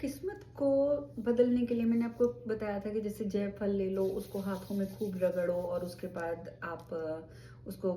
किस्मत को बदलने के लिए मैंने आपको बताया था कि जैसे जायफल ले लो, उसको हाथों में खूब रगड़ो और उसके बाद आप उसको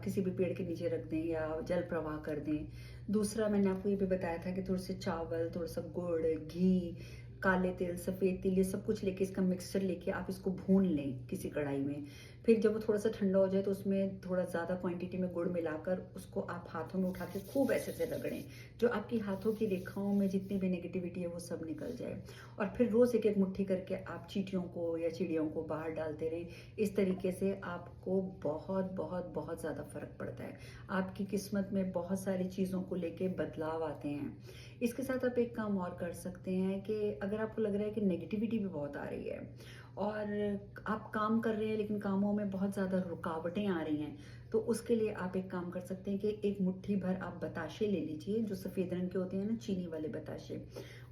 किसी भी पेड़ के नीचे रख दें या जल प्रवाह कर दें। दूसरा मैंने आपको ये भी बताया था कि थोड़े से चावल, थोड़ा सा गुड़, घी, काले तिल, सफ़ेद तिल, ये सब कुछ लेके इसका मिक्सचर लेके आप इसको भून लें किसी कढ़ाई में। फिर जब वो थोड़ा सा ठंडा हो जाए तो उसमें थोड़ा ज़्यादा क्वांटिटी में गुड़ मिलाकर उसको आप हाथों में उठा के खूब ऐसे से रगड़ें। जो आपकी हाथों की रेखाओं में जितनी भी नेगेटिविटी है वो सब निकल जाए। और फिर रोज़ एक एक मुट्ठी करके आप चींटियों को या चिड़ियों को बाहर डालते रहें। इस तरीके से आपको बहुत बहुत बहुत ज़्यादा फर्क पड़ता है। आपकी किस्मत में बहुत सारी चीज़ों को लेके बदलाव आते हैं। इसके साथ आप एक काम और कर सकते हैं कि अगर आपको लग रहा है कि नेगेटिविटी भी बहुत आ रही है और आप काम कर रहे हैं लेकिन कामों में बहुत ज़्यादा रुकावटें आ रही हैं, तो उसके लिए आप एक काम कर सकते हैं कि एक मुट्ठी भर आप बताशे ले लीजिए, जो सफ़ेद रंग के होते हैं ना, चीनी वाले बताशे।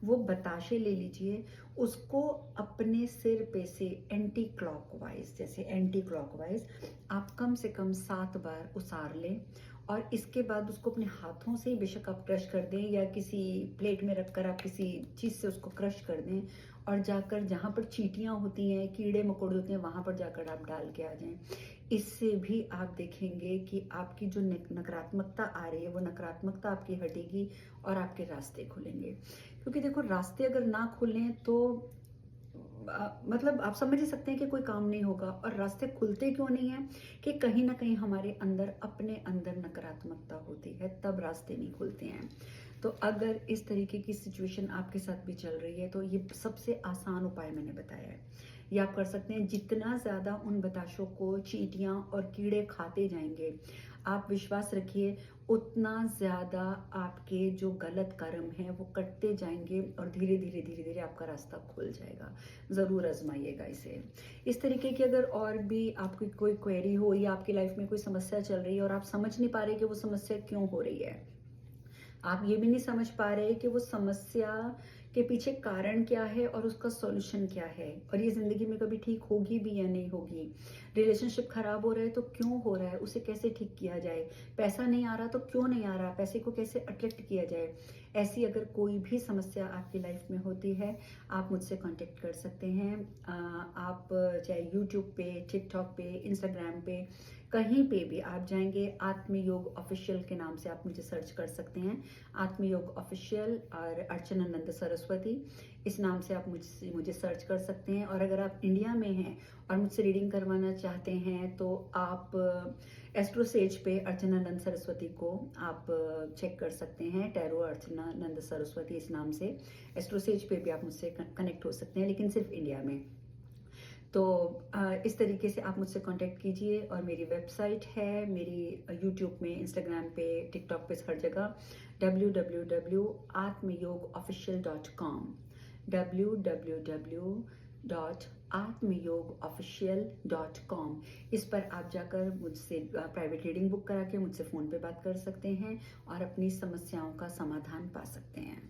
वो बताशे ले लीजिए, उसको अपने सिर पे से एंटी क्लॉकवाइज, जैसे एंटी क्लॉकवाइज आप कम से कम 7 बार उसार लें और इसके बाद उसको अपने हाथों से ही बेशक आप क्रश कर दें या किसी प्लेट में रखकर आप किसी चीज़ से उसको क्रश कर दें और जाकर जहाँ पर चींटियाँ होती हैं, कीड़े मकोड़े होते हैं, वहाँ पर जाकर आप डाल के आ जाएं। इससे भी आप देखेंगे कि आपकी जो नकारात्मकता आ रही है वो नकारात्मकता आपकी हटेगी और आपके रास्ते खुलेंगे। क्योंकि देखो, रास्ते अगर ना खुलें तो मतलब आप समझ ही सकते हैं कि कोई काम नहीं होगा। और रास्ते खुलते क्यों नहीं है कि कहीं ना कहीं हमारे अंदर, अपने अंदर नकारात्मकता होती है, तब रास्ते नहीं खुलते हैं। तो अगर इस तरीके की सिचुएशन आपके साथ भी चल रही है तो ये सबसे आसान उपाय मैंने बताया है, ये आप कर सकते हैं। जितना ज़्यादा उन बताशों को चींटियाँ और कीड़े खाते जाएंगे, आप विश्वास रखिए, उतना ज़्यादा आपके जो गलत कर्म हैं वो कटते जाएंगे और धीरे धीरे धीरे धीरे आपका रास्ता खुल जाएगा। ज़रूर आजमाइएगा इसे। इस तरीके की अगर और भी आपकी कोई क्वेरी हो या आपकी लाइफ में कोई समस्या चल रही है और आप समझ नहीं पा रहे कि वो समस्या क्यों हो रही है, आप ये भी नहीं समझ पा रहे कि वो समस्या के पीछे कारण क्या है और उसका सॉल्यूशन क्या है, और ये जिंदगी में कभी ठीक होगी भी या नहीं होगी। रिलेशनशिप खराब हो रहा है तो क्यों हो रहा है, उसे कैसे ठीक किया जाए। पैसा नहीं आ रहा तो क्यों नहीं आ रहा, पैसे को कैसे अट्रैक्ट किया जाए। ऐसी अगर कोई भी समस्या आपकी लाइफ में होती है, आप मुझसे कांटेक्ट कर सकते हैं। आप चाहे यूट्यूब पे, टिकटॉक पे, इंस्टाग्राम पे, कहीं पे भी आप जाएंगे, आत्मयोग ऑफिशियल के नाम से आप मुझे सर्च कर सकते हैं। आत्मयोग ऑफिशियल और अर्चना नंद सरस्वती, इस नाम से आप मुझे सर्च कर सकते हैं। और अगर आप इंडिया में हैं और मुझसे रीडिंग करवाना चाहते हैं तो आप एस्ट्रोसेज पे अर्चना नंद सरस्वती को आप चेक कर सकते हैं। टैरो अर्चना नंद सरस्वती इस नाम से एस्ट्रोसेज पे भी आप मुझसे कनेक्ट हो सकते हैं, लेकिन सिर्फ इंडिया में। तो इस तरीके से आप मुझसे कांटेक्ट कीजिए। और मेरी वेबसाइट है, मेरी यूट्यूब में, इंस्टाग्राम पे, टिकटॉक पे, हर जगह www.atmyogofficial.com, www.atmyogofficial.com। इस पर आप जाकर मुझसे प्राइवेट रीडिंग बुक करा के मुझसे फ़ोन पे बात कर सकते हैं और अपनी समस्याओं का समाधान पा सकते हैं।